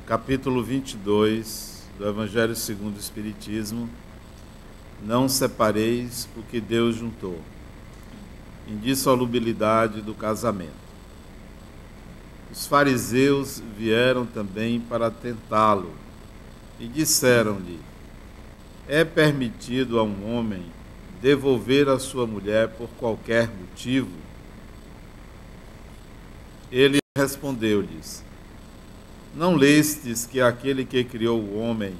capítulo 22 do Evangelho segundo o Espiritismo: não separeis o que Deus juntou. Indissolubilidade do casamento. Os fariseus vieram também para tentá-lo e disseram-lhe: é permitido a um homem devolver a sua mulher por qualquer motivo? Ele respondeu-lhes: não lestes que aquele que criou o homem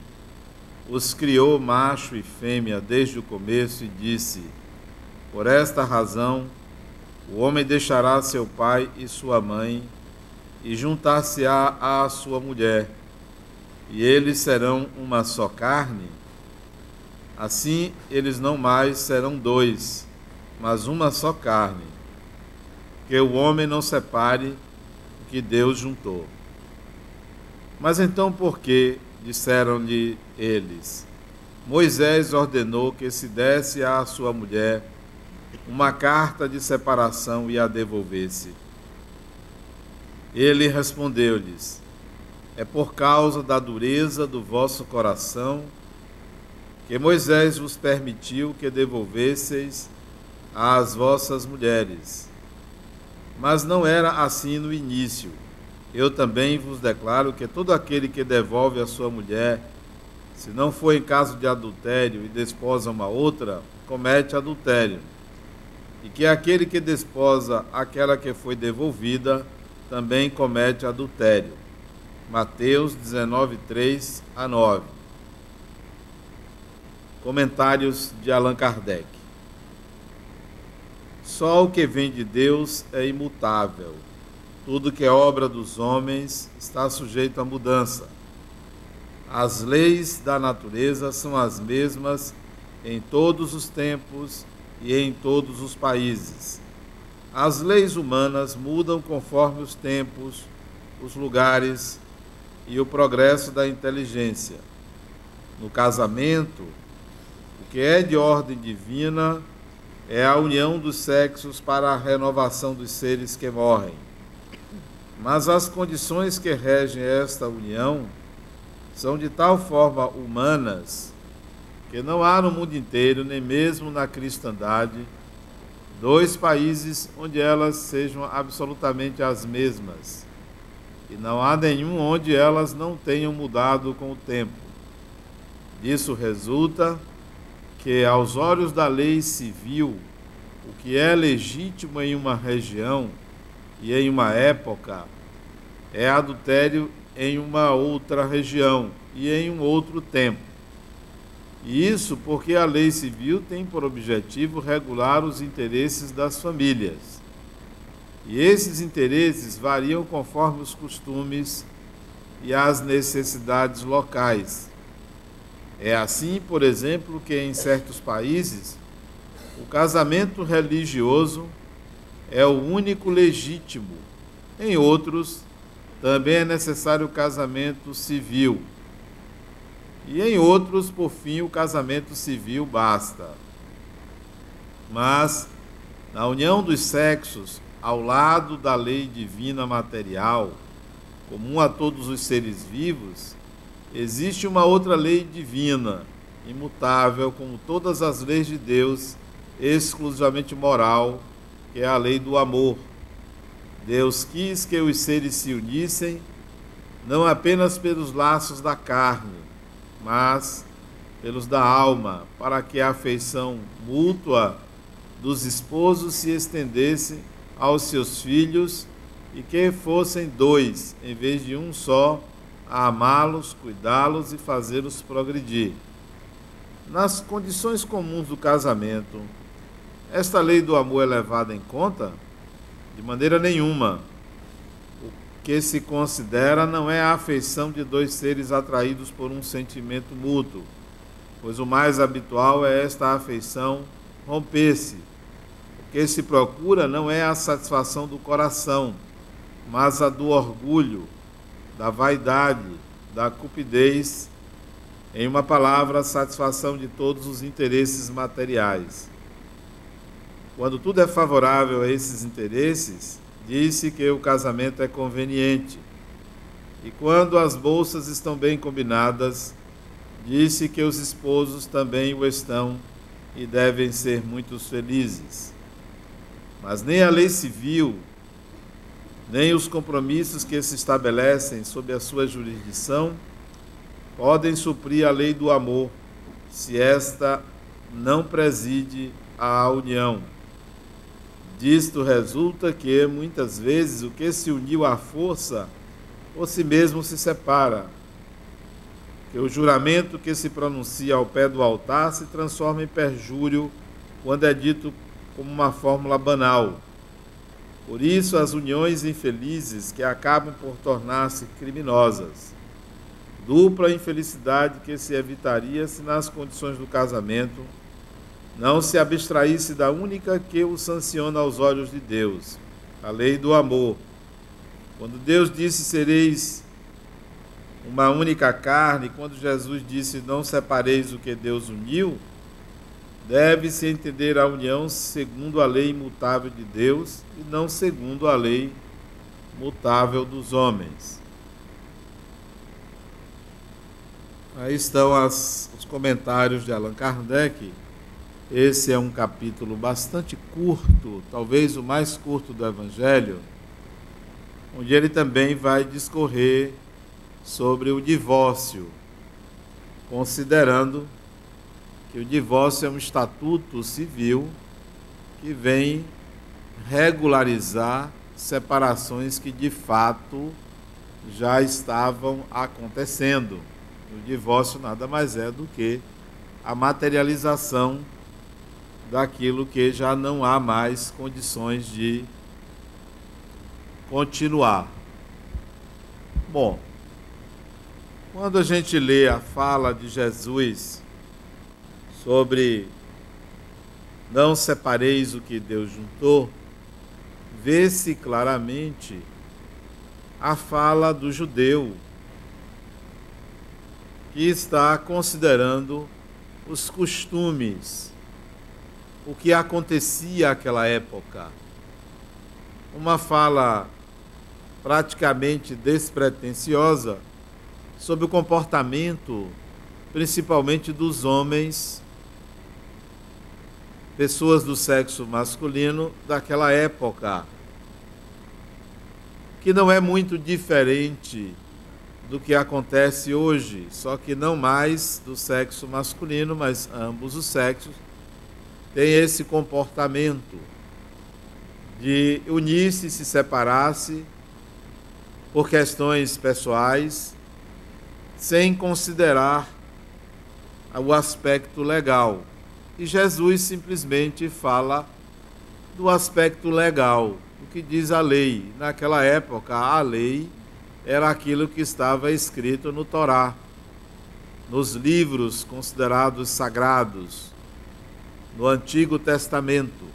os criou macho e fêmea desde o começo e disse: por esta razão o homem deixará seu pai e sua mãe e juntar-se-á à sua mulher, e eles serão uma só carne? Assim eles não mais serão dois, mas uma só carne. Que o homem não separe o que Deus juntou. Mas então por que, disseram-lhe eles, Moisés ordenou que se desse à sua mulher uma carta de separação e a devolvesse? Ele respondeu-lhes: é por causa da dureza do vosso coração que Moisés vos permitiu que devolvesseis às vossas mulheres. Mas não era assim no início. Eu também vos declaro que todo aquele que devolve a sua mulher, se não for em caso de adultério e desposa uma outra, comete adultério. E que aquele que desposa aquela que foi devolvida, também comete adultério. Mateus 19, 3 a 9. Comentários de Allan Kardec. Só o que vem de Deus é imutável. Tudo que é obra dos homens está sujeito a mudança. As leis da natureza são as mesmas em todos os tempos e em todos os países. As leis humanas mudam conforme os tempos, os lugares e o progresso da inteligência. No casamento, o que é de ordem divina é a união dos sexos para a renovação dos seres que morrem. Mas as condições que regem esta união são de tal forma humanas que não há no mundo inteiro, nem mesmo na cristandade, dois países onde elas sejam absolutamente as mesmas, e não há nenhum onde elas não tenham mudado com o tempo. Disso resulta que, aos olhos da lei civil, o que é legítimo em uma região e em uma época é adultério em uma outra região e em um outro tempo. E isso porque a lei civil tem por objetivo regular os interesses das famílias. E esses interesses variam conforme os costumes e as necessidades locais. É assim, por exemplo, que em certos países o casamento religioso é o único legítimo. Em outros, também é necessário o casamento civil. E em outros, por fim, o casamento civil basta. Mas, na união dos sexos, ao lado da lei divina material, comum a todos os seres vivos, existe uma outra lei divina, imutável como todas as leis de Deus, exclusivamente moral, que é a lei do amor. Deus quis que os seres se unissem, não apenas pelos laços da carne, mas pelos da alma, para que a afeição mútua dos esposos se estendesse aos seus filhos e que fossem dois, em vez de um só, a amá-los, cuidá-los e fazê-los progredir. Nas condições comuns do casamento, esta lei do amor é levada em conta? De maneira nenhuma. O que se considera não é a afeição de dois seres atraídos por um sentimento mútuo, pois o mais habitual é esta afeição romper-se. O que se procura não é a satisfação do coração, mas a do orgulho, da vaidade, da cupidez, em uma palavra, a satisfação de todos os interesses materiais. Quando tudo é favorável a esses interesses, diz-se que o casamento é conveniente. E quando as bolsas estão bem combinadas, disse que os esposos também o estão e devem ser muito felizes. Mas nem a lei civil, nem os compromissos que se estabelecem sob a sua jurisdição podem suprir a lei do amor, se esta não preside a união. Disto resulta que, muitas vezes, o que se uniu à força, por si mesmo se separa, que o juramento que se pronuncia ao pé do altar se transforma em perjúrio quando é dito como uma fórmula banal. Por isso, as uniões infelizes que acabam por tornar-se criminosas. Dupla infelicidade que se evitaria se nas condições do casamento não se abstraísse da única que o sanciona aos olhos de Deus, a lei do amor. Quando Deus disse sereis uma única carne, quando Jesus disse não separeis o que Deus uniu, deve-se entender a união segundo a lei imutável de Deus e não segundo a lei mutável dos homens. Aí estão os comentários de Allan Kardec. Esse é um capítulo bastante curto, talvez o mais curto do Evangelho, onde ele também vai discorrer sobre o divórcio, considerando que o divórcio é um estatuto civil que vem regularizar separações que de fato já estavam acontecendo. O divórcio nada mais é do que a materialização daquilo que já não há mais condições de continuar. Bom, quando a gente lê a fala de Jesus sobre não separeis o que Deus juntou, vê-se claramente a fala do judeu que está considerando os costumes, o que acontecia naquela época. Uma fala praticamente despretensiosa sobre o comportamento, principalmente dos homens, pessoas do sexo masculino daquela época, que não é muito diferente do que acontece hoje, só que não mais do sexo masculino, mas ambos os sexos têm esse comportamento de unir-se e se separar-se por questões pessoais, sem considerar o aspecto legal. E Jesus simplesmente fala do aspecto legal, o que diz a lei. Naquela época, a lei era aquilo que estava escrito no Torá, nos livros considerados sagrados, no Antigo Testamento.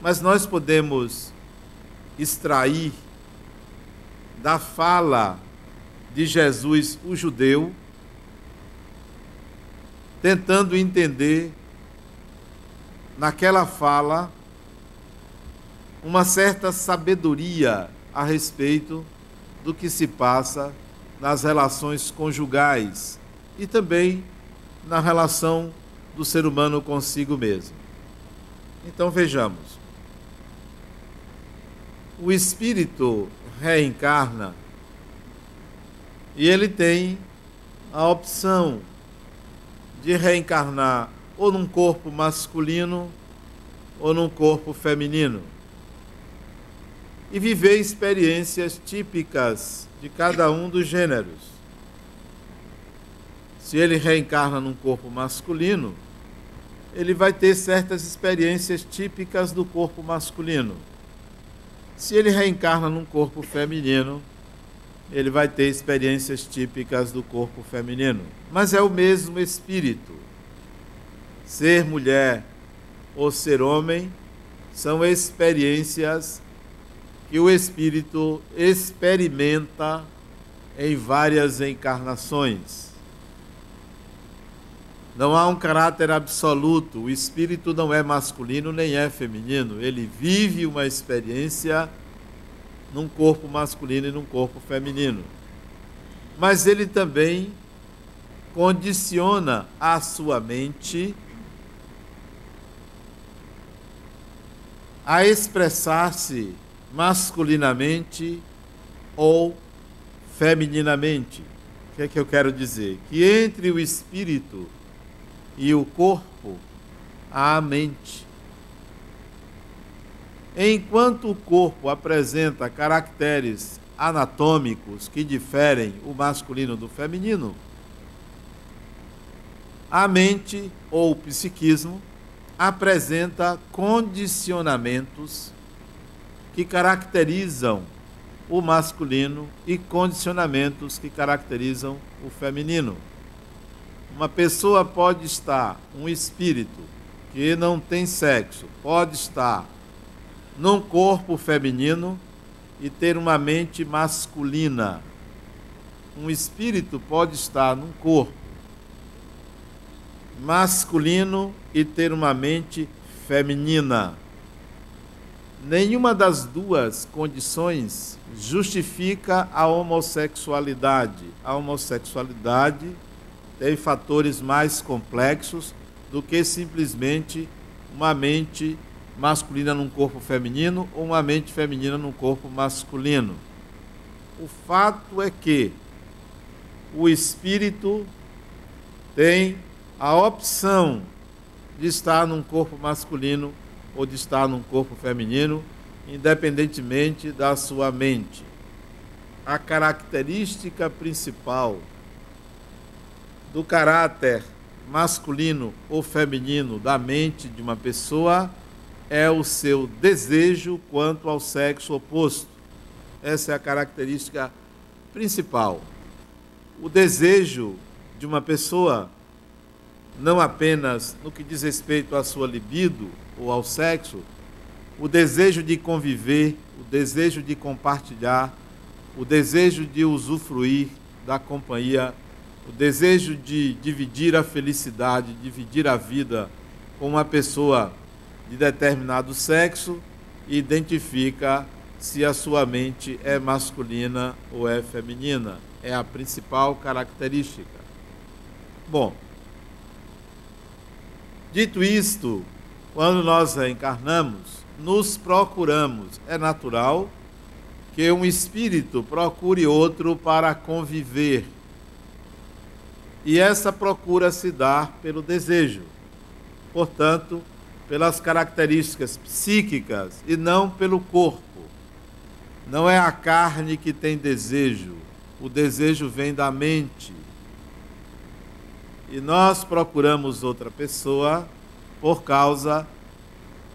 Mas nós podemos extrair da fala de Jesus, o judeu, tentando entender naquela fala uma certa sabedoria a respeito do que se passa nas relações conjugais e também na relação do ser humano consigo mesmo. Então vejamos. O espírito reencarna e ele tem a opção de reencarnar ou num corpo masculino ou num corpo feminino e viver experiências típicas de cada um dos gêneros. Se ele reencarna num corpo masculino, ele vai ter certas experiências típicas do corpo masculino. Se ele reencarna num corpo feminino, ele vai ter experiências típicas do corpo feminino. Mas é o mesmo espírito. Ser mulher ou ser homem são experiências que o espírito experimenta em várias encarnações. Não há um caráter absoluto. O espírito não é masculino nem é feminino. Ele vive uma experiência num corpo masculino e num corpo feminino. Mas ele também condiciona a sua mente a expressar-se masculinamente ou femininamente. O que é que eu quero dizer? Que entre o espírito e o corpo há a mente. Enquanto o corpo apresenta caracteres anatômicos que diferem o masculino do feminino, a mente ou o psiquismo apresenta condicionamentos que caracterizam o masculino e condicionamentos que caracterizam o feminino. Uma pessoa pode estar, um espírito que não tem sexo, pode estar num corpo feminino e ter uma mente masculina. Um espírito pode estar num corpo masculino e ter uma mente feminina. Nenhuma das duas condições justifica a homossexualidade. A homossexualidade tem fatores mais complexos do que simplesmente uma mente masculina num corpo feminino ou uma mente feminina num corpo masculino. O fato é que o espírito tem a opção de estar num corpo masculino ou de estar num corpo feminino, independentemente da sua mente. A característica principal do caráter masculino ou feminino da mente de uma pessoa é o seu desejo quanto ao sexo oposto. Essa é a característica principal. O desejo de uma pessoa, não apenas no que diz respeito à sua libido ou ao sexo, o desejo de conviver, o desejo de compartilhar, o desejo de usufruir da companhia, o desejo de dividir a felicidade, dividir a vida com uma pessoa de determinado sexo, identifica se a sua mente é masculina ou é feminina. É a principal característica. Bom, dito isto, quando nós reencarnamos, nos procuramos. É natural que um espírito procure outro para conviver. E essa procura se dá pelo desejo. Portanto, pelas características psíquicas e não pelo corpo. Não é a carne que tem desejo. O desejo vem da mente. E nós procuramos outra pessoa por causa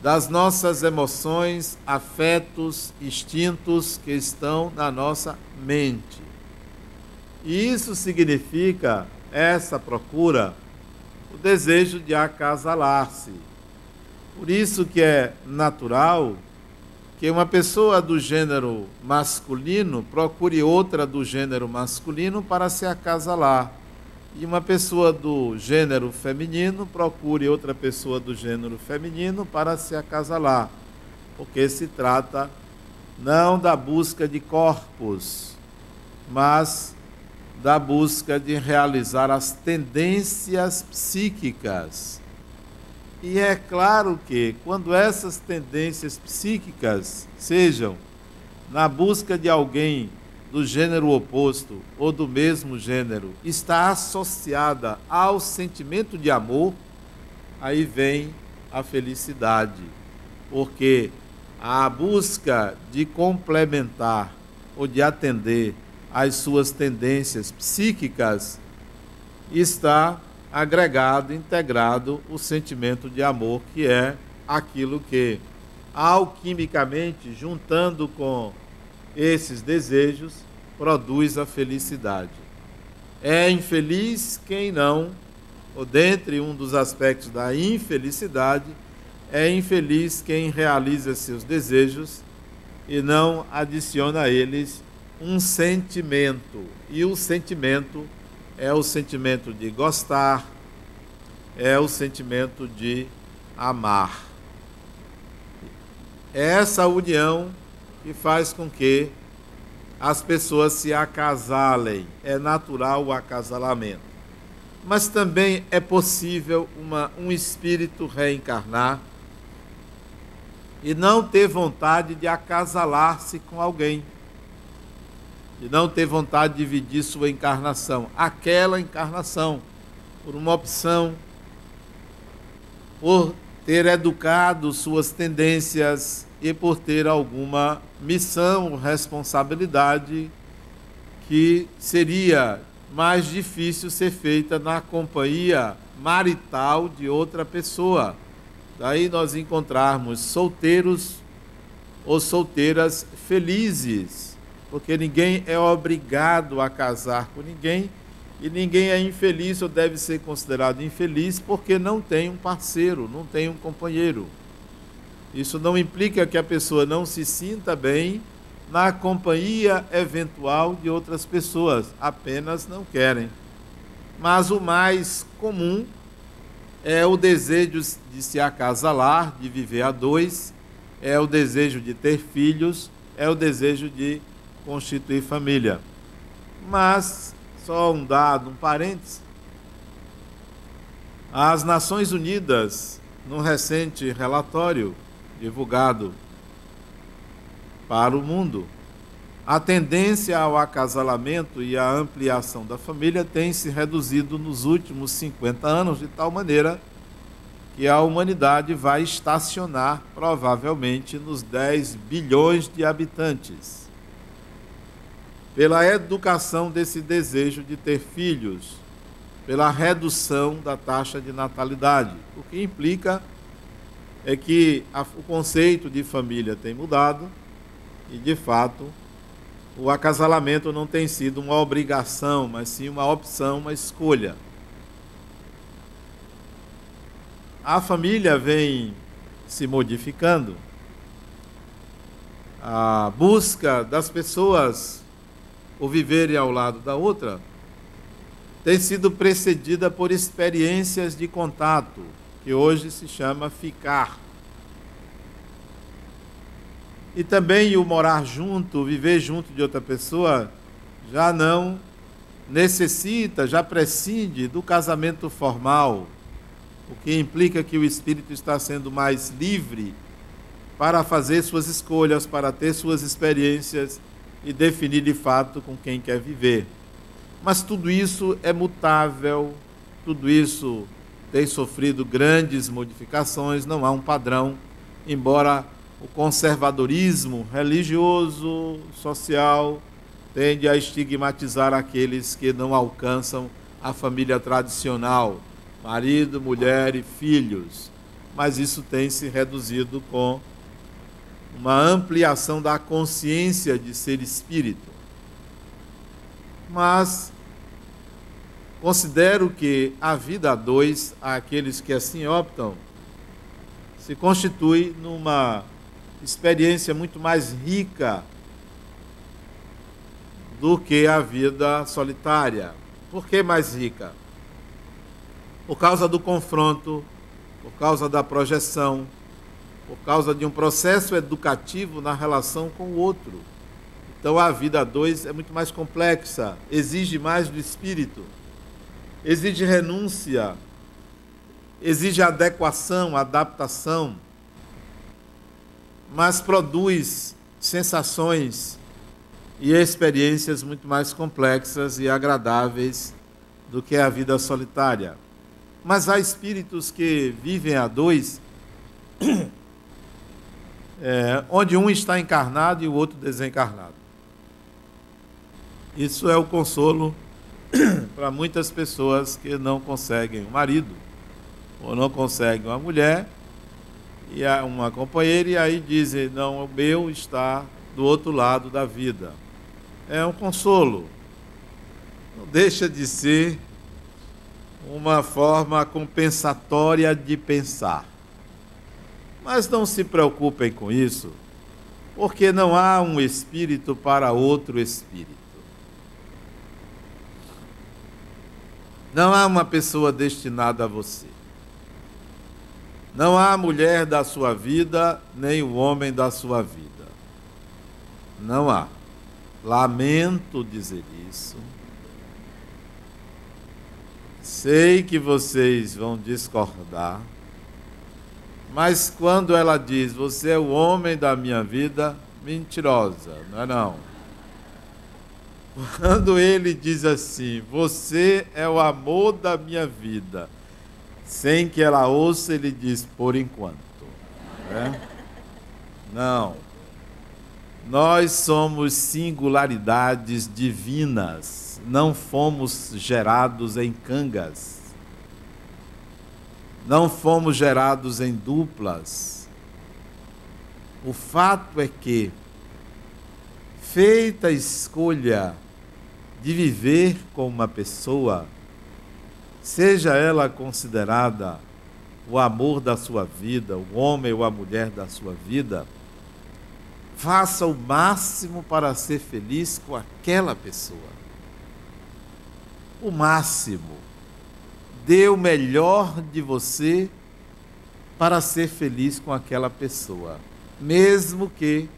das nossas emoções, afetos, instintos que estão na nossa mente. E isso significa, essa procura, o desejo de acasalar-se. Por isso que é natural que uma pessoa do gênero masculino procure outra do gênero masculino para se acasalar. E uma pessoa do gênero feminino procure outra pessoa do gênero feminino para se acasalar. Porque se trata não da busca de corpos, mas da busca de realizar as tendências psíquicas. E é claro que, quando essas tendências psíquicas sejam na busca de alguém do gênero oposto ou do mesmo gênero, está associada ao sentimento de amor, aí vem a felicidade. Porque a busca de complementar ou de atender às suas tendências psíquicas está agregado, integrado o sentimento de amor, que é aquilo que, alquimicamente, juntando com esses desejos, produz a felicidade. É infeliz quem não, ou dentre um dos aspectos da infelicidade, é infeliz quem realiza seus desejos e não adiciona a eles um sentimento. E o sentimento é o sentimento de gostar, é o sentimento de amar. É essa união que faz com que as pessoas se acasalem. É natural o acasalamento. Mas também é possível um espírito reencarnar e não ter vontade de acasalar-se com alguém, e não ter vontade de dividir sua encarnação, aquela encarnação, por uma opção, por ter educado suas tendências e por ter alguma missão, responsabilidade que seria mais difícil ser feita na companhia marital de outra pessoa. Daí nós encontrarmos solteiros ou solteiras felizes, porque ninguém é obrigado a casar com ninguém e ninguém é infeliz ou deve ser considerado infeliz porque não tem um parceiro, não tem um companheiro. Isso não implica que a pessoa não se sinta bem na companhia eventual de outras pessoas, apenas não querem. Mas o mais comum é o desejo de se acasalar, de viver a dois, é o desejo de ter filhos, é o desejo de constituir família. Mas, só um dado, um parêntese, as Nações Unidas, num recente relatório divulgado para o mundo, a tendência ao acasalamento e à ampliação da família tem se reduzido nos últimos 50 anos, de tal maneira que a humanidade vai estacionar provavelmente nos 10 bilhões de habitantes. Pela educação desse desejo de ter filhos, pela redução da taxa de natalidade, o que implica é que o conceito de família tem mudado e, de fato, o acasalamento não tem sido uma obrigação, mas sim uma opção, uma escolha. A família vem se modificando. A busca das pessoas por viverem ao lado da outra tem sido precedida por experiências de contato, que hoje se chama ficar. E também o morar junto, viver junto de outra pessoa, já não necessita, já prescinde do casamento formal, o que implica que o espírito está sendo mais livre para fazer suas escolhas, para ter suas experiências e definir de fato com quem quer viver. Mas tudo isso é mutável, tudo isso tem sofrido grandes modificações, não há um padrão, embora o conservadorismo religioso, social, tende a estigmatizar aqueles que não alcançam a família tradicional, marido, mulher e filhos. Mas isso tem se reduzido com uma ampliação da consciência de ser espírito. Mas considero que a vida a dois, àqueles que assim optam, se constitui numa experiência muito mais rica do que a vida solitária. Por que mais rica? Por causa do confronto, por causa da projeção, por causa de um processo educativo na relação com o outro. Então a vida a dois é muito mais complexa, exige mais do espírito, exige renúncia, exige adequação, adaptação, mas produz sensações e experiências muito mais complexas e agradáveis do que a vida solitária. Mas há espíritos que vivem a dois, onde um está encarnado e o outro desencarnado. Isso é o consolo para muitas pessoas que não conseguem um marido, ou não conseguem uma mulher, e uma companheira, e aí dizem, não, o meu está do outro lado da vida. É um consolo. Não deixa de ser uma forma compensatória de pensar. Mas não se preocupem com isso, porque não há um espírito para outro espírito. Não há uma pessoa destinada a você. Não há a mulher da sua vida, nem o homem da sua vida. Não há. Lamento dizer isso. Sei que vocês vão discordar, mas quando ela diz, você é o homem da minha vida, mentirosa, não é não? Quando ele diz assim, você é o amor da minha vida, sem que ela ouça, ele diz, por enquanto. Né? Não. Nós somos singularidades divinas, não fomos gerados em cangas, não fomos gerados em duplas. O fato é que, feita a escolha de viver com uma pessoa, seja ela considerada o amor da sua vida, o homem ou a mulher da sua vida, faça o máximo para ser feliz com aquela pessoa. O máximo. Dê o melhor de você para ser feliz com aquela pessoa. Mesmo que,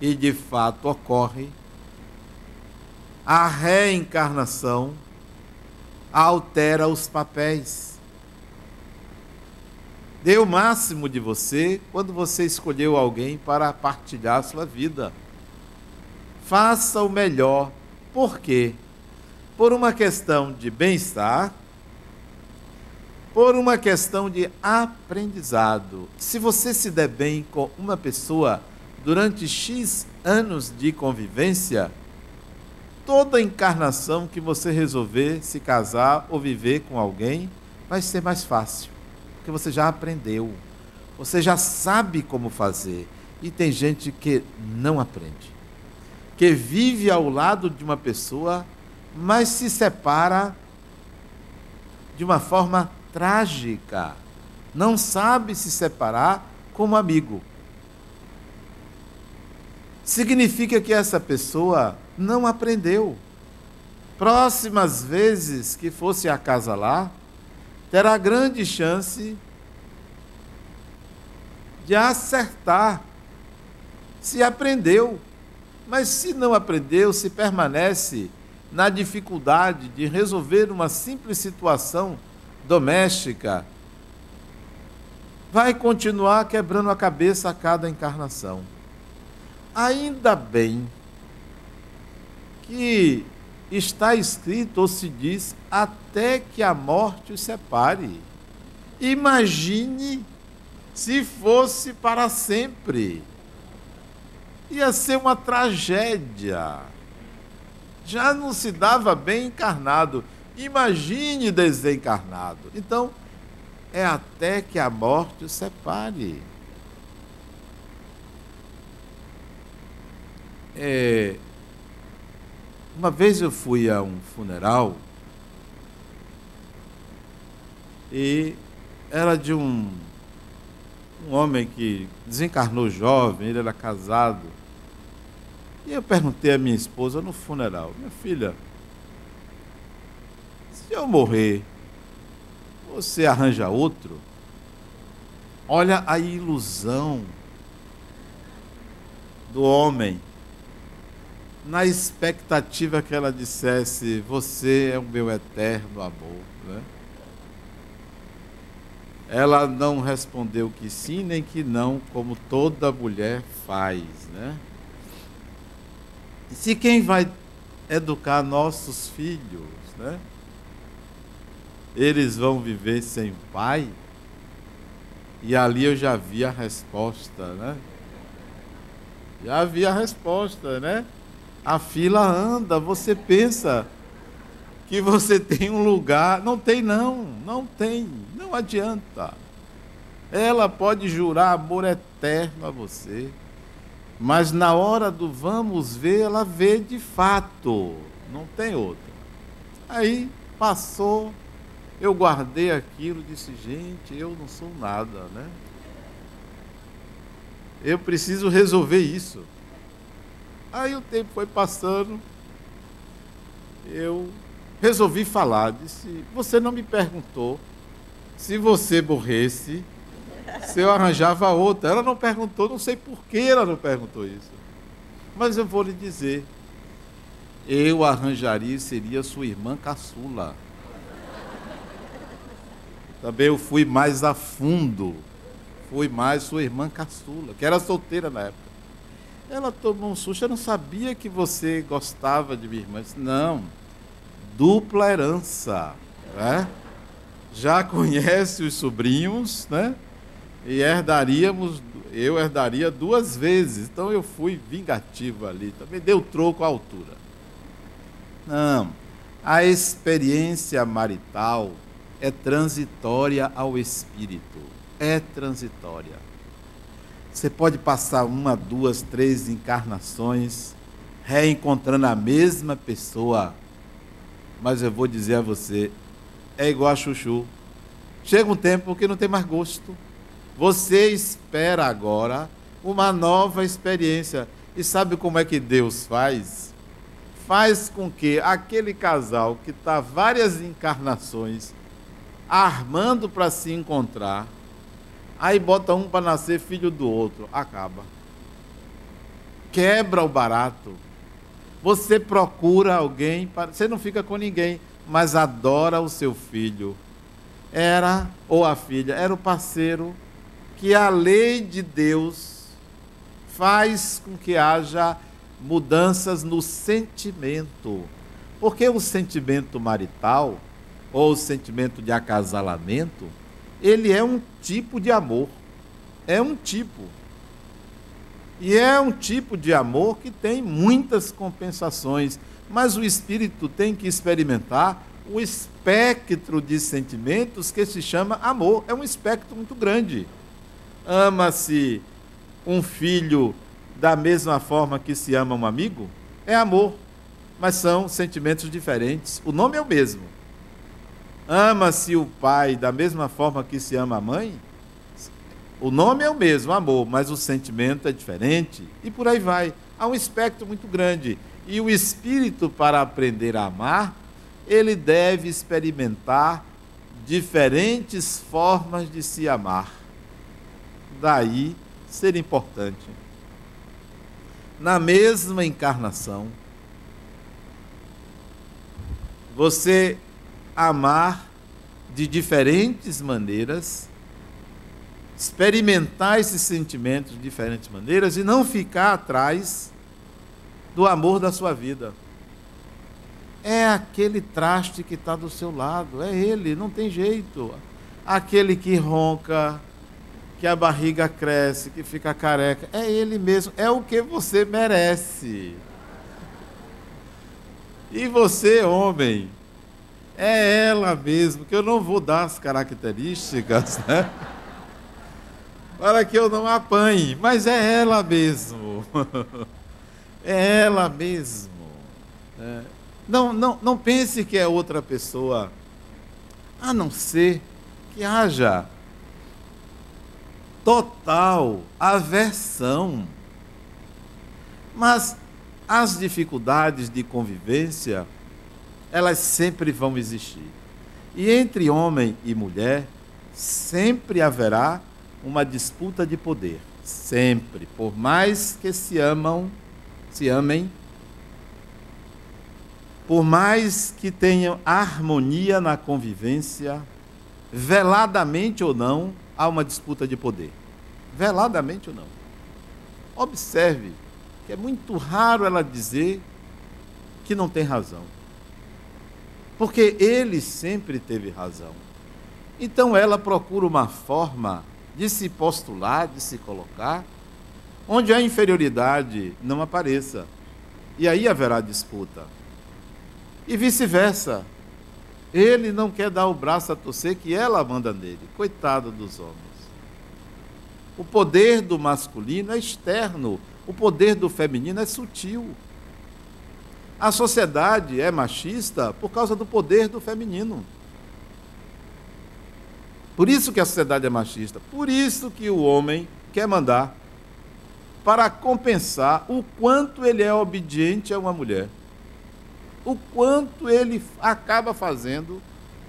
e de fato ocorre, a reencarnação altera os papéis. Dê o máximo de você quando você escolheu alguém para partilhar a sua vida. Faça o melhor. Por quê? Por uma questão de bem-estar, por uma questão de aprendizado. Se você se der bem com uma pessoa durante X anos de convivência, toda encarnação que você resolver se casar ou viver com alguém vai ser mais fácil, porque você já aprendeu, você já sabe como fazer. E tem gente que não aprende, que vive ao lado de uma pessoa, mas se separa de uma forma trágica, não sabe se separar como amigo. Significa que essa pessoa não aprendeu. Próximas vezes que fosse acasalar, terá grande chance de acertar, se aprendeu. Mas se não aprendeu, se permanece na dificuldade de resolver uma simples situação doméstica, vai continuar quebrando a cabeça a cada encarnação. Ainda bem que está escrito ou se diz até que a morte os separe. Imagine se fosse para sempre. Ia ser uma tragédia. Já não se dava bem encarnado. Imagine desencarnado. Então, é até que a morte os separe. Uma vez eu fui a um funeral e era de um homem que desencarnou jovem, ele era casado. E eu perguntei à minha esposa no funeral, minha filha, se eu morrer, você arranja outro? Olha a ilusão do homem, na expectativa que ela dissesse, você é o meu eterno amor, né? Ela não respondeu que sim nem que não, como toda mulher faz, né? E se quem vai educar nossos filhos, né? Eles vão viver sem pai? E ali eu já vi a resposta, né? Já vi a resposta, né? A fila anda, você pensa que você tem um lugar, não tem não, não tem, não adianta. Ela pode jurar amor eterno a você, mas na hora do vamos ver, ela vê de fato, não tem outra. Aí passou, eu guardei aquilo, disse, gente, eu não sou nada, né? Eu preciso resolver isso. Aí o tempo foi passando, eu resolvi falar, disse, você não me perguntou se você morresse, se eu arranjava outra. Ela não perguntou, não sei por que ela não perguntou isso. Mas eu vou lhe dizer, eu arranjaria e seria sua irmã caçula. Também eu fui mais a fundo. Fui mais sua irmã caçula, que era solteira na época. Ela tomou um susto, eu não sabia que você gostava de minha irmã. Eu disse, não, dupla herança, né? Já conhece os sobrinhos, né? E eu herdaria 2 vezes. Então eu fui vingativo ali, também deu troco à altura. Não, a experiência marital é transitória ao espírito. É transitória. Você pode passar 1, 2, 3 encarnações reencontrando a mesma pessoa, mas eu vou dizer a você, é igual a chuchu. Chega um tempo que não tem mais gosto. Você espera agora uma nova experiência. E sabe como é que Deus faz? Faz com que aquele casal que está várias encarnações armando para se encontrar, aí bota um para nascer filho do outro, acaba. Quebra o barato. Você procura alguém, você não fica com ninguém, mas adora o seu filho. Ou a filha, era o parceiro que a lei de Deus faz com que haja mudanças no sentimento. Porque o sentimento marital, ou o sentimento de acasalamento, ele é um tipo de amor. É um tipo. E é um tipo de amor que tem muitas compensações. Mas o espírito tem que experimentar o espectro de sentimentos que se chama amor. É um espectro muito grande. Ama-se um filho da mesma forma que se ama um amigo? É amor. Mas são sentimentos diferentes. O nome é o mesmo. Ama-se o pai da mesma forma que se ama a mãe? O nome é o mesmo, amor, mas o sentimento é diferente. E por aí vai. Há um espectro muito grande. E o espírito, para aprender a amar, ele deve experimentar diferentes formas de se amar. Daí ser importante. Na mesma encarnação, você amar de diferentes maneiras, experimentar esses sentimentos de diferentes maneiras e não ficar atrás do amor da sua vida. É aquele traste que está do seu lado, é ele, não tem jeito. Aquele que ronca, que a barriga cresce, que fica careca, é ele mesmo, é o que você merece. E você, homem, é ela mesmo, que eu não vou dar as características, né? Para que eu não apanhe, mas é ela mesmo. É ela mesmo. Não pense que é outra pessoa, a não ser que haja total aversão. Mas as dificuldades de convivência, elas sempre vão existir. E entre homem e mulher, sempre haverá uma disputa de poder. Sempre. Por mais que se amem, por mais que tenham harmonia na convivência, veladamente ou não, há uma disputa de poder. Veladamente ou não. Observe que é muito raro ela dizer que não tem razão. Porque ele sempre teve razão. Então ela procura uma forma de se postular, de se colocar, onde a inferioridade não apareça. E aí haverá disputa. E vice-versa. Ele não quer dar o braço a torcer que ela manda nele. Coitado dos homens. O poder do masculino é externo. O poder do feminino é sutil. A sociedade é machista por causa do poder do feminino. Por isso que a sociedade é machista. Por isso que o homem quer mandar, para compensar o quanto ele é obediente a uma mulher. O quanto ele acaba fazendo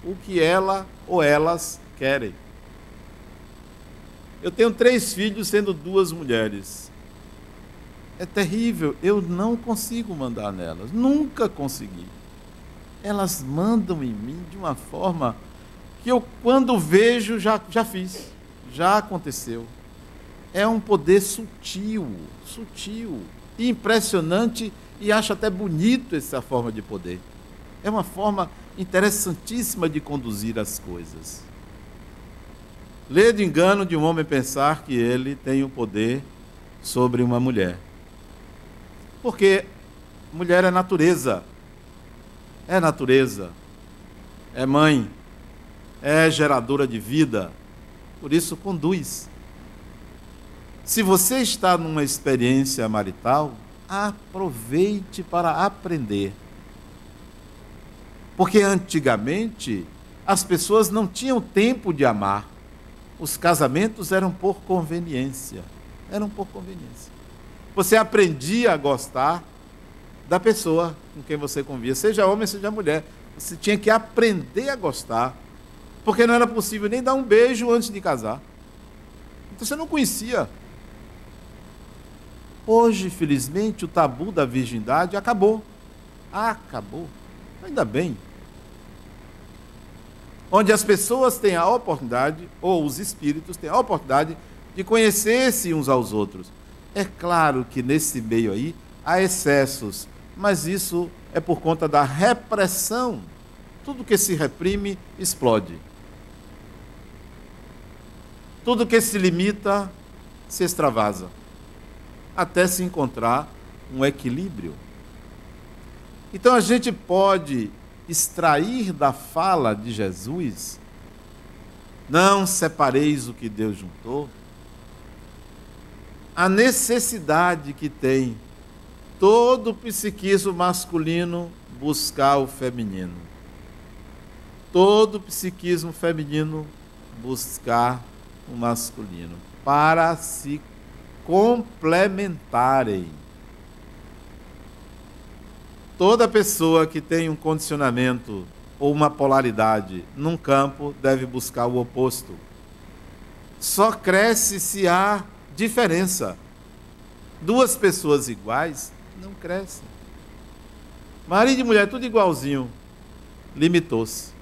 o que ela ou elas querem. Eu tenho 3 filhos, sendo 2 mulheres. É terrível, eu não consigo mandar nelas, nunca consegui. Elas mandam em mim de uma forma que eu, quando vejo, já fiz, já aconteceu. É um poder sutil, sutil, impressionante, e acho até bonito essa forma de poder. É uma forma interessantíssima de conduzir as coisas. Lê de engano de um homem pensar que ele tem o poder sobre uma mulher. Porque mulher é natureza, é mãe, é geradora de vida, por isso conduz. Se você está numa experiência marital, aproveite para aprender. Porque antigamente as pessoas não tinham tempo de amar. Os casamentos eram por conveniência. Você aprendia a gostar da pessoa com quem você convivia, seja homem, seja mulher. Você tinha que aprender a gostar, porque não era possível nem dar um beijo antes de casar. Então você não conhecia. Hoje, felizmente, o tabu da virgindade acabou. Acabou. Ainda bem. Onde as pessoas têm a oportunidade, ou os espíritos têm a oportunidade, de conhecer-se uns aos outros. É claro que nesse meio aí há excessos, mas isso é por conta da repressão. Tudo que se reprime, explode. Tudo que se limita, se extravasa. Até se encontrar um equilíbrio. Então a gente pode extrair da fala de Jesus: não separeis o que Deus juntou, a necessidade que tem todo o psiquismo masculino buscar o feminino, todo o psiquismo feminino buscar o masculino, para se complementarem. Toda pessoa que tem um condicionamento ou uma polaridade num campo deve buscar o oposto. Só cresce se há diferença. Duas pessoas iguais não crescem. Marido e mulher, tudo igualzinho, limitou-se.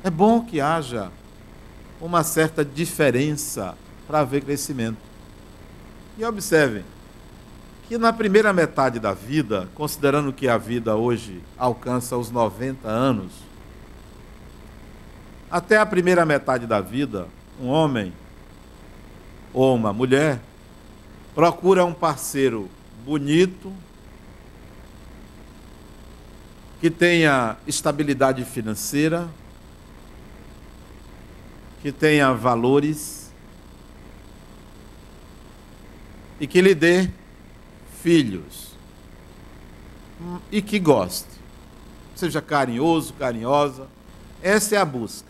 É bom que haja uma certa diferença para haver crescimento. E observem que na primeira metade da vida, considerando que a vida hoje alcança os 90 anos, até a primeira metade da vida, um homem ou uma mulher procura um parceiro bonito, que tenha estabilidade financeira, que tenha valores e que lhe dê filhos e que goste, seja carinhoso, carinhosa. Essa é a busca.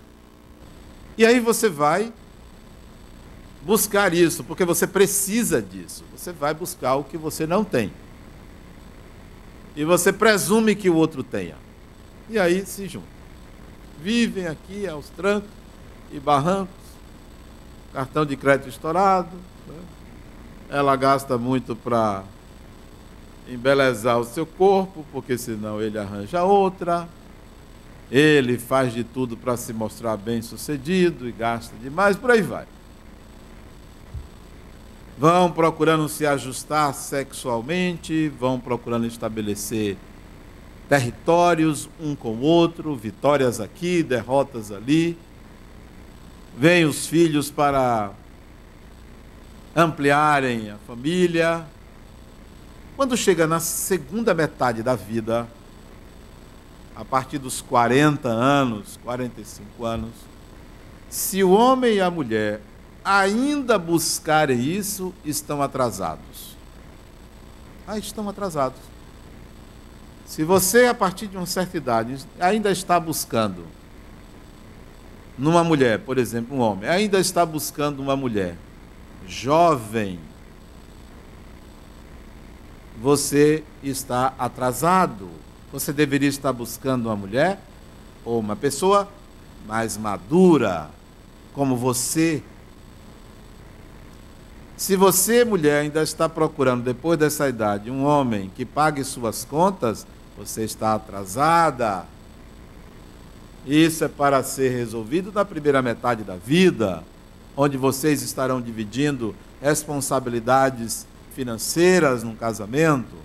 E aí você vai buscar isso, porque você precisa disso. Você vai buscar o que você não tem. E você presume que o outro tenha. E aí se juntam. Vivem aqui aos trancos e barrancos, cartão de crédito estourado, né? Ela gasta muito para embelezar o seu corpo, porque senão ele arranja outra. Ele faz de tudo para se mostrar bem-sucedido e gasta demais, por aí vai. Vão procurando se ajustar sexualmente, vão procurando estabelecer territórios um com o outro, vitórias aqui, derrotas ali. Vêm os filhos para ampliarem a família. Quando chega na segunda metade da vida, a partir dos 40 anos, 45 anos, se o homem e a mulher ainda buscarem isso, estão atrasados. Estão atrasados. Se você, a partir de uma certa idade, ainda está buscando numa mulher, por exemplo, um homem, ainda está buscando uma mulher jovem, você está atrasado. Você deveria estar buscando uma mulher ou uma pessoa mais madura, como você. Se você, mulher, ainda está procurando, depois dessa idade, um homem que pague suas contas, você está atrasada. Isso é para ser resolvido na primeira metade da vida, onde vocês estarão dividindo responsabilidades financeiras num casamento.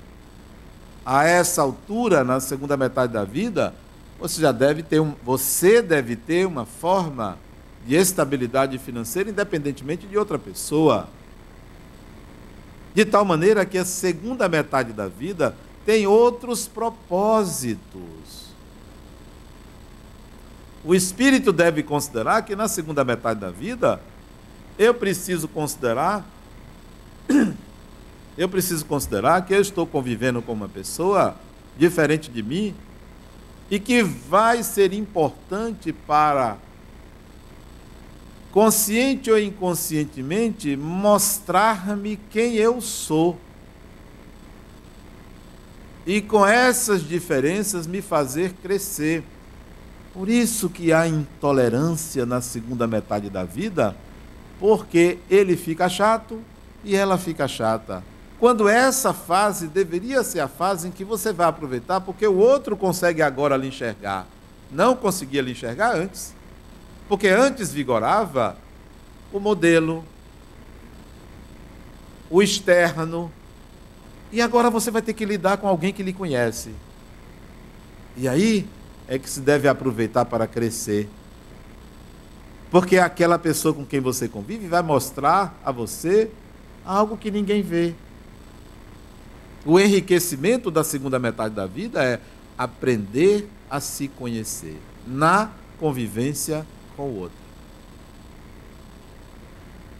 A essa altura, na segunda metade da vida, você deve ter uma forma de estabilidade financeira independentemente de outra pessoa. De tal maneira que a segunda metade da vida tem outros propósitos. O espírito deve considerar que na segunda metade da vida, eu preciso considerar que eu estou convivendo com uma pessoa diferente de mim e que vai ser importante para, consciente ou inconscientemente, mostrar-me quem eu sou. E com essas diferenças me fazer crescer. Por isso que há intolerância na segunda metade da vida, porque ele fica chato e ela fica chata. Quando essa fase deveria ser a fase em que você vai aproveitar, porque o outro consegue agora lhe enxergar. Não conseguia lhe enxergar antes. Porque antes vigorava o modelo, o externo, e agora você vai ter que lidar com alguém que lhe conhece. E aí é que se deve aproveitar para crescer. Porque aquela pessoa com quem você convive vai mostrar a você algo que ninguém vê. O enriquecimento da segunda metade da vida é aprender a se conhecer na convivência com o outro.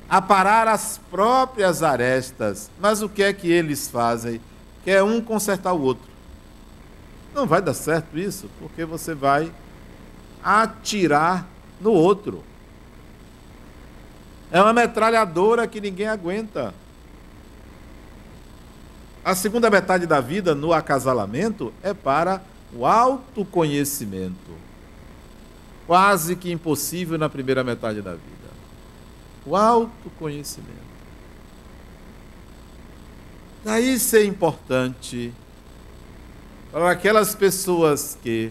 Aparar as próprias arestas. Mas o que é que eles fazem? Quer um consertar o outro. Não vai dar certo isso, porque você vai atirar no outro. É uma metralhadora que ninguém aguenta. A segunda metade da vida no acasalamento é para o autoconhecimento. Quase que impossível na primeira metade da vida. O autoconhecimento. Daí ser importante para aquelas pessoas que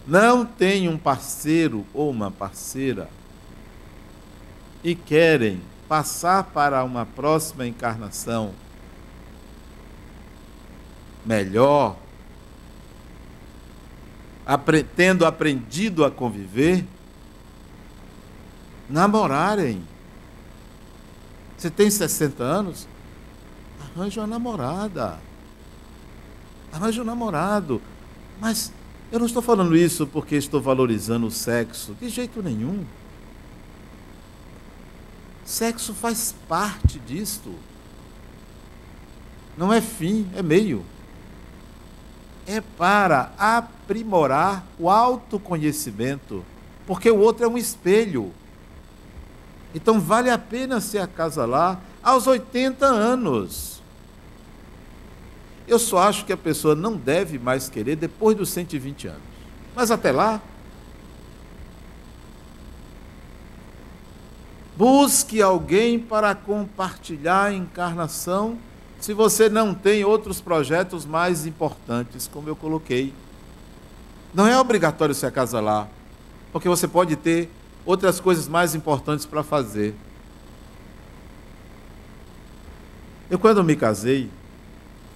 não têm um parceiro ou uma parceira e querem passar para uma próxima encarnação melhor, tendo aprendido a conviver, namorarem. Você tem 60 anos? Arranja uma namorada. Arranja um namorado. Mas eu não estou falando isso porque estou valorizando o sexo. De jeito nenhum. Sexo faz parte disto. Não é fim, é meio. É para aprimorar o autoconhecimento, porque o outro é um espelho. Então vale a pena se acasalar aos 80 anos. Eu só acho que a pessoa não deve mais querer depois dos 120 anos. Mas até lá, busque alguém para compartilhar a encarnação, se você não tem outros projetos mais importantes, como eu coloquei. Não é obrigatório se acasalar, porque você pode ter outras coisas mais importantes para fazer. Eu, quando me casei,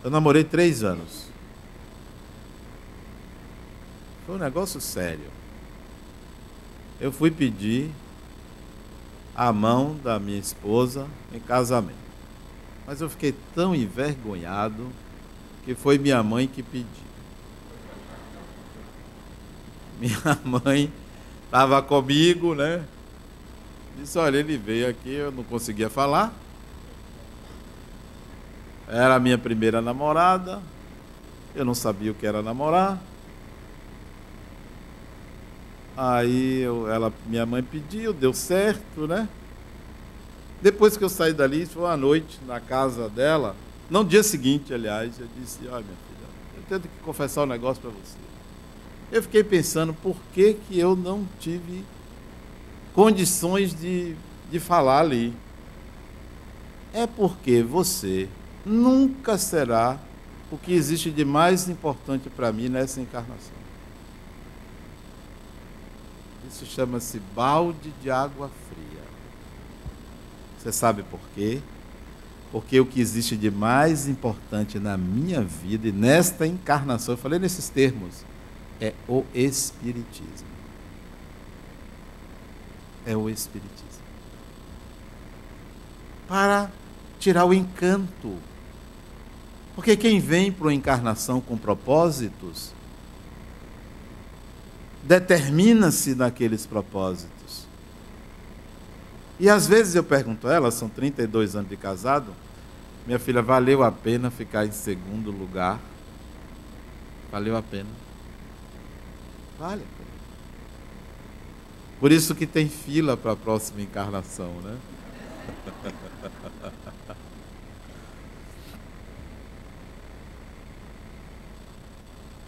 eu namorei 3 anos. Foi um negócio sério. Eu fui pedir a mão da minha esposa em casamento. Mas eu fiquei tão envergonhado que foi minha mãe que pediu. Minha mãe estava comigo, né? Disse, olha, ele veio aqui, eu não conseguia falar. Era a minha primeira namorada. Eu não sabia o que era namorar. Aí minha mãe pediu, deu certo, né? Depois que eu saí dali, foi uma noite na casa dela, no dia seguinte, aliás, eu disse, olha, minha filha, eu tenho que confessar um negócio para você. Eu fiquei pensando por que eu não tive condições de falar ali. é porque você nunca será o que existe de mais importante para mim nessa encarnação. Isso chama-se balde de água fria. Você sabe por quê? Porque o que existe de mais importante na minha vida e nesta encarnação, eu falei nesses termos, é o Espiritismo. É o Espiritismo. Para tirar o encanto. Porque quem vem para uma encarnação com propósitos, determina-se naqueles propósitos. E às vezes eu pergunto a ela, são 32 anos de casado, minha filha, valeu a pena ficar em segundo lugar? Valeu a pena? Vale a pena. Por isso que tem fila para a próxima encarnação, né?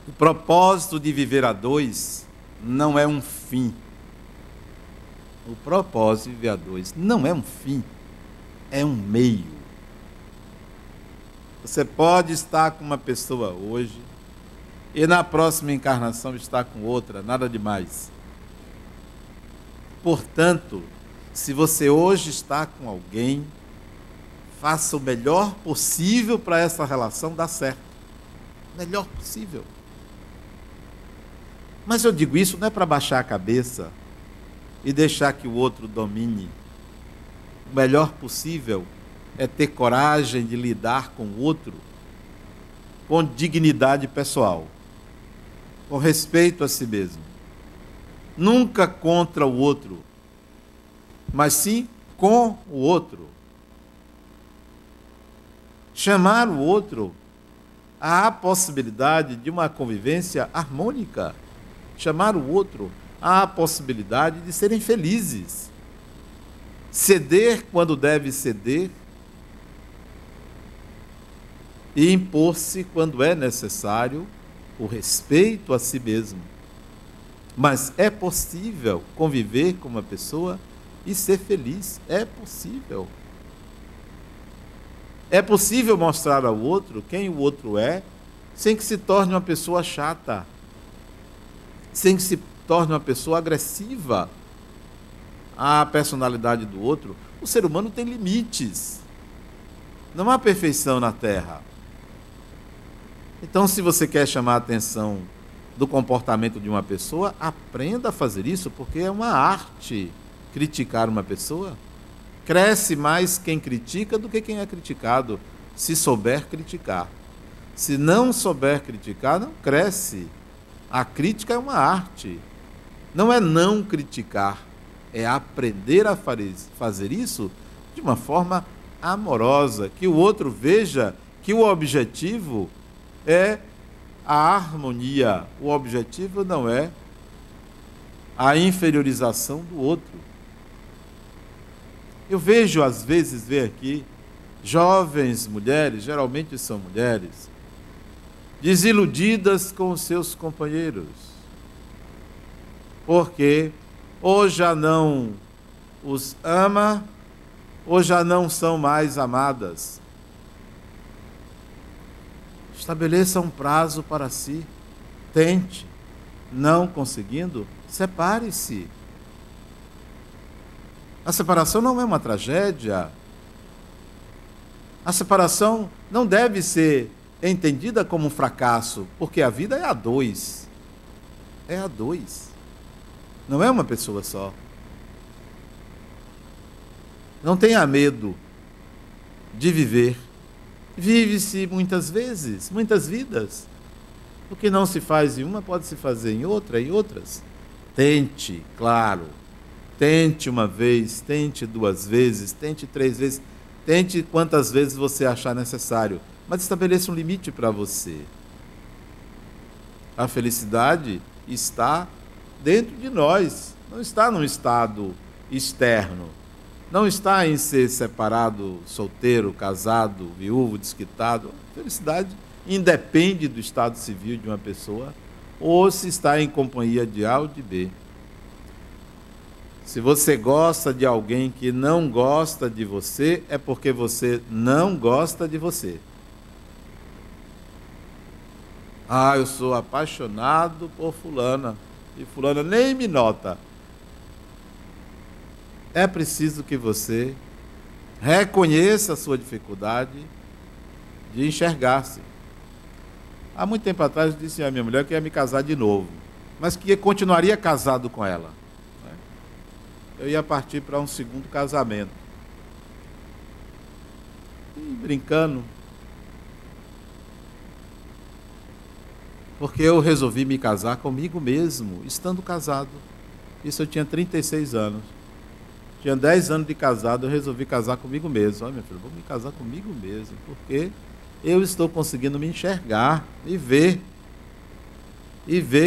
O propósito de viver a dois não é um fim. O propósito de viver a dois não é um fim, é um meio. Você pode estar com uma pessoa hoje e na próxima encarnação estar com outra, nada demais. Portanto, se você hoje está com alguém, faça o melhor possível para essa relação dar certo. Melhor possível. Mas eu digo isso não é para baixar a cabeça e deixar que o outro domine. O melhor possível é ter coragem de lidar com o outro com dignidade pessoal, com respeito a si mesmo. Nunca contra o outro, mas sim com o outro. Chamar o outro à possibilidade de uma convivência harmônica. Chamar o outro à possibilidade de serem felizes. Ceder quando deve ceder e impor-se quando é necessário o respeito a si mesmo. Mas é possível conviver com uma pessoa e ser feliz. É possível. É possível mostrar ao outro quem o outro é, sem que se torne uma pessoa chata, sem que se torne uma pessoa agressiva à personalidade do outro. O ser humano tem limites. Não há perfeição na Terra. Então, se você quer chamar a atenção do comportamento de uma pessoa, aprenda a fazer isso, porque é uma arte criticar uma pessoa. Cresce mais quem critica do que quem é criticado, se souber criticar. Se não souber criticar, não cresce. A crítica é uma arte. Não é não criticar, é aprender a fazer isso de uma forma amorosa, que o outro veja que o objetivo é a harmonia. O objetivo não é a inferiorização do outro. Eu vejo, às vezes, aqui, jovens mulheres, geralmente são mulheres, desiludidas com os seus companheiros, porque ou já não os ama, ou já não são mais amadas. Estabeleça um prazo para si. Tente. Não conseguindo, separe-se. A separação não é uma tragédia. A separação não deve ser entendida como um fracasso, porque a vida é a dois. É a dois. Não é uma pessoa só. Não tenha medo de viver. Vive-se muitas vezes, muitas vidas. O que não se faz em uma pode se fazer em outra e outras. Tente, claro. Tente uma vez, tente duas vezes, tente três vezes. Tente quantas vezes você achar necessário. Mas estabeleça um limite para você. A felicidade está dentro de nós. Não está num estado externo. Não está em ser separado, solteiro, casado, viúvo, desquitado. A felicidade independe do estado civil de uma pessoa ou se está em companhia de A ou de B. Se você gosta de alguém que não gosta de você, é porque você não gosta de você. Ah, eu sou apaixonado por fulana, e fulana nem me nota. É preciso que você reconheça a sua dificuldade de enxergar-se. Há muito tempo atrás eu disse à minha mulher que ia me casar de novo, mas que continuaria casado com ela. Eu ia partir para um segundo casamento. E brincando, porque eu resolvi me casar comigo mesmo, estando casado. Isso eu tinha 36 anos. Tinha 10 anos de casado, eu resolvi casar comigo mesmo. Olha, meu filho, vou me casar comigo mesmo, porque eu estou conseguindo me enxergar e ver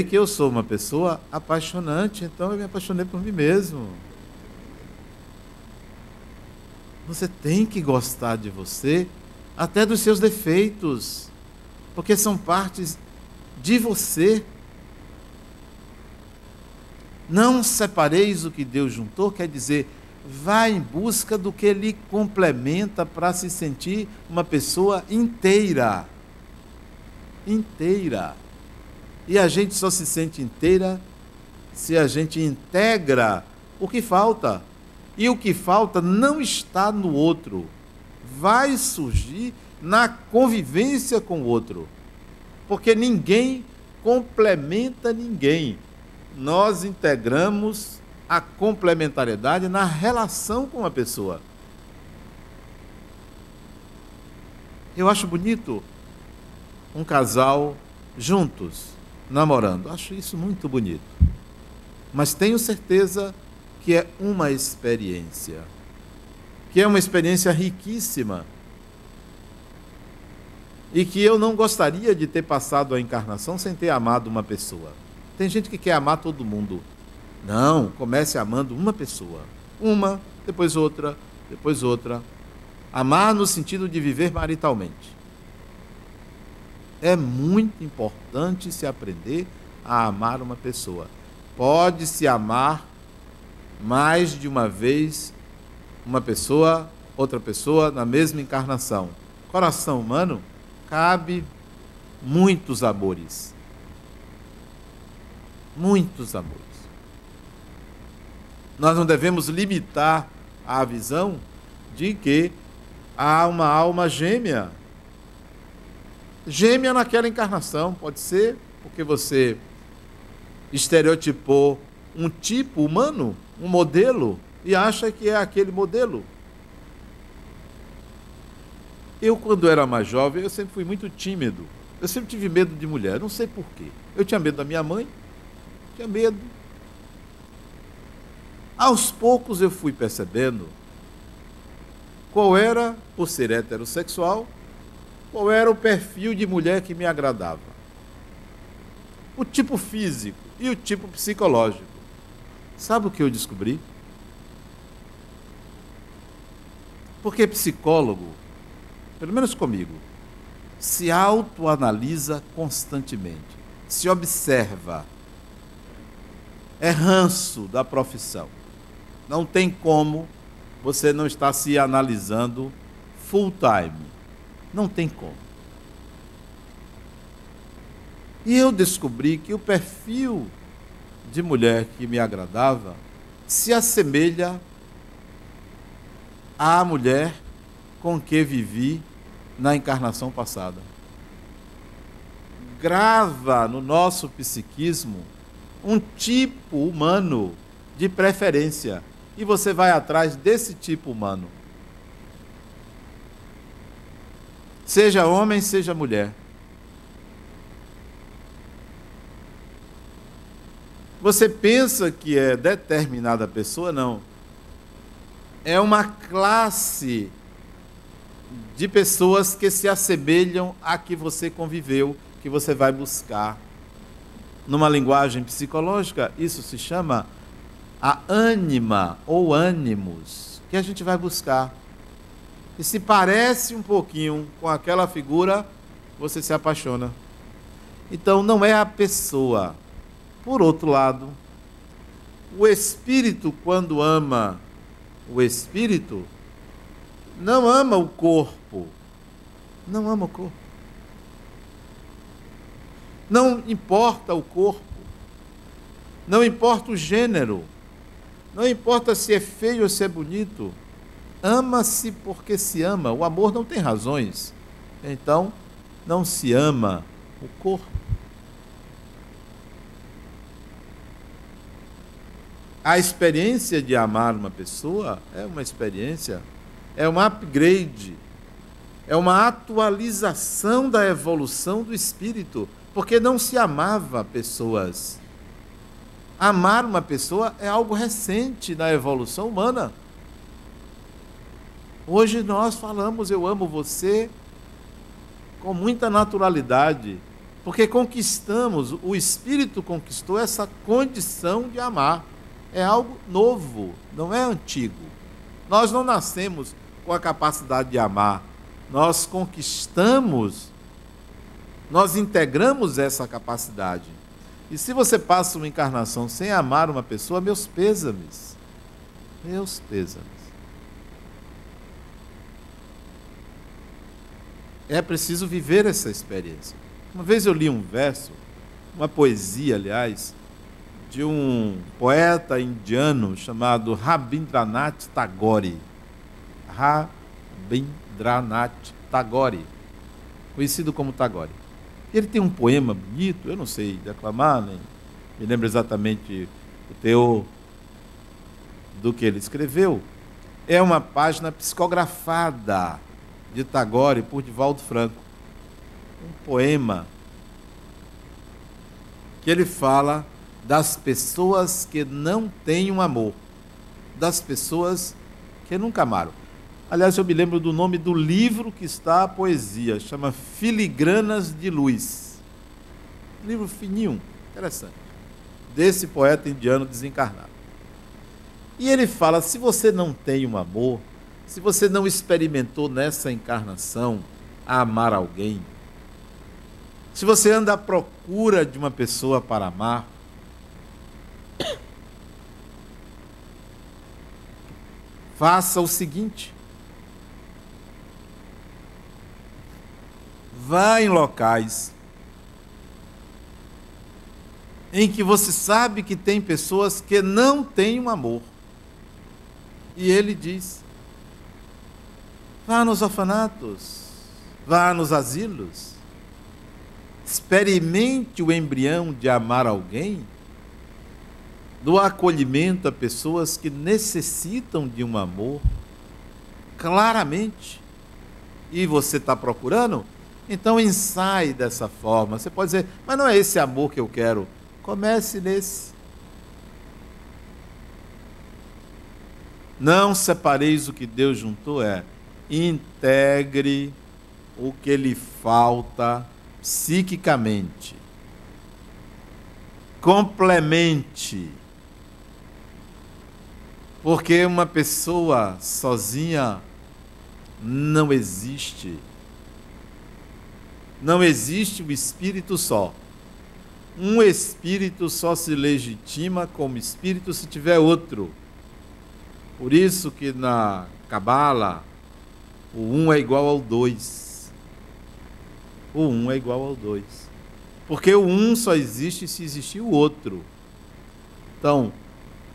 que eu sou uma pessoa apaixonante, então eu me apaixonei por mim mesmo. Você tem que gostar de você, até dos seus defeitos, porque são partes de você. Não separeis o que Deus juntou, quer dizer, vá em busca do que lhe complementa para se sentir uma pessoa inteira. Inteira. E a gente só se sente inteira se a gente integra o que falta. E o que falta não está no outro. Vai surgir na convivência com o outro. Porque ninguém complementa ninguém. Nós integramos a complementariedade na relação com a pessoa. Eu acho bonito um casal juntos, namorando. Acho isso muito bonito. Mas tenho certeza que é uma experiência. Que é uma experiência riquíssima. E que eu não gostaria de ter passado a encarnação sem ter amado uma pessoa. Tem gente que quer amar todo mundo. Não, comece amando uma pessoa. Uma, depois outra, depois outra. Amar no sentido de viver maritalmente. É muito importante se aprender a amar uma pessoa. Pode-se amar mais de uma vez uma pessoa, outra pessoa, na mesma encarnação. Coração humano cabe muitos amores. Muitos amores. Nós não devemos limitar a visão de que há uma alma gêmea. Gêmea naquela encarnação, pode ser porque você estereotipou um tipo humano, um modelo, e acha que é aquele modelo. Eu, quando era mais jovem, eu sempre fui muito tímido. Eu sempre tive medo de mulher, não sei porquê. Eu tinha medo da minha mãe, tinha medo. Aos poucos eu fui percebendo qual era, por ser heterossexual, qual era o perfil de mulher que me agradava. O tipo físico e o tipo psicológico. Sabe o que eu descobri? Porque psicólogo, pelo menos comigo, se autoanalisa constantemente, se observa. É ranço da profissão. Não tem como você não estar se analisando full time. Não tem como. E eu descobri que o perfil de mulher que me agradava se assemelha à mulher com que vivi na encarnação passada. Grava no nosso psiquismo um tipo humano de preferência e você vai atrás desse tipo humano. Seja homem, seja mulher. Você pensa que é determinada pessoa? Não. É uma classe de pessoas que se assemelham a que você conviveu, que você vai buscar. Numa linguagem psicológica, isso se chama a ânima ou ânimos, que a gente vai buscar. E se parece um pouquinho com aquela figura, você se apaixona. Então não é a pessoa. Por outro lado, O espírito, quando ama o espírito, não ama o corpo. Não ama o corpo. Não importa o corpo. Não importa o gênero. Não importa se é feio ou se é bonito. Ama-se porque se ama. O amor não tem razões. Então, não se ama o corpo. A experiência de amar uma pessoa é uma experiência, é um upgrade, é uma atualização da evolução do espírito, porque não se amava pessoas. Amar uma pessoa é algo recente na evolução humana. Hoje nós falamos eu amo você com muita naturalidade, porque conquistamos, o espírito conquistou essa condição de amar. É algo novo, não é antigo. Nós não nascemos com a capacidade de amar. Nós conquistamos, nós integramos essa capacidade. E se você passa uma encarnação sem amar uma pessoa, meus pêsames. Meus pêsames. É preciso viver essa experiência. Uma vez eu li um verso, uma poesia, aliás, de um poeta indiano chamado Rabindranath Tagore. Rabindranath Tagore, conhecido como Tagore. Ele tem um poema bonito, eu não sei declamar, nem me lembro exatamente o teor do que ele escreveu. É uma página psicografada de Tagore por Divaldo Franco. Um poema que ele fala das pessoas que não têm um amor, das pessoas que nunca amaram. Aliás, eu me lembro do nome do livro que está a poesia, chama Filigranas de Luz. Um livro fininho, interessante, desse poeta indiano desencarnado. E ele fala, se você não tem um amor, se você não experimentou nessa encarnação a amar alguém, se você anda à procura de uma pessoa para amar, faça o seguinte: vá em locais em que você sabe que tem pessoas que não têm um amor. E ele diz: vá nos orfanatos, vá nos asilos, experimente o embrião de amar alguém, do acolhimento a pessoas que necessitam de um amor, claramente. E você está procurando? Então ensaie dessa forma. Você pode dizer, mas não é esse amor que eu quero. Comece nesse. Não separeis o que Deus juntou, integre o que lhe falta psiquicamente. Complemente. Porque uma pessoa sozinha não existe. Não existe um espírito só. Um espírito só se legitima como espírito se tiver outro. Por isso que na Cabala o 1 é igual ao 2. O 1 é igual ao 2. Porque o 1 só existe se existir o outro. Então,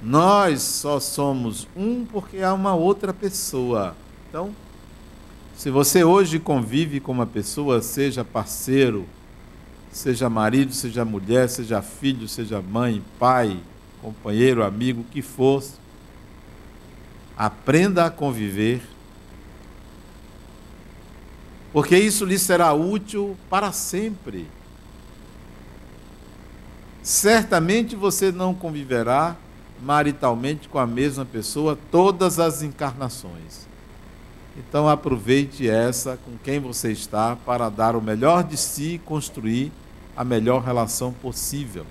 nós só somos um porque há uma outra pessoa. Então, se você hoje convive com uma pessoa, seja parceiro, seja marido, seja mulher, seja filho, seja mãe, pai, companheiro, amigo, o que for, aprenda a conviver, porque isso lhe será útil para sempre. Certamente você não conviverá maritalmente com a mesma pessoa todas as encarnações. Então aproveite essa com quem você está para dar o melhor de si e construir a melhor relação possível.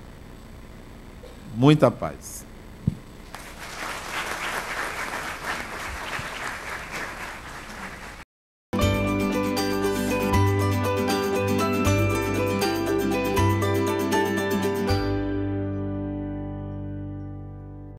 Muita paz.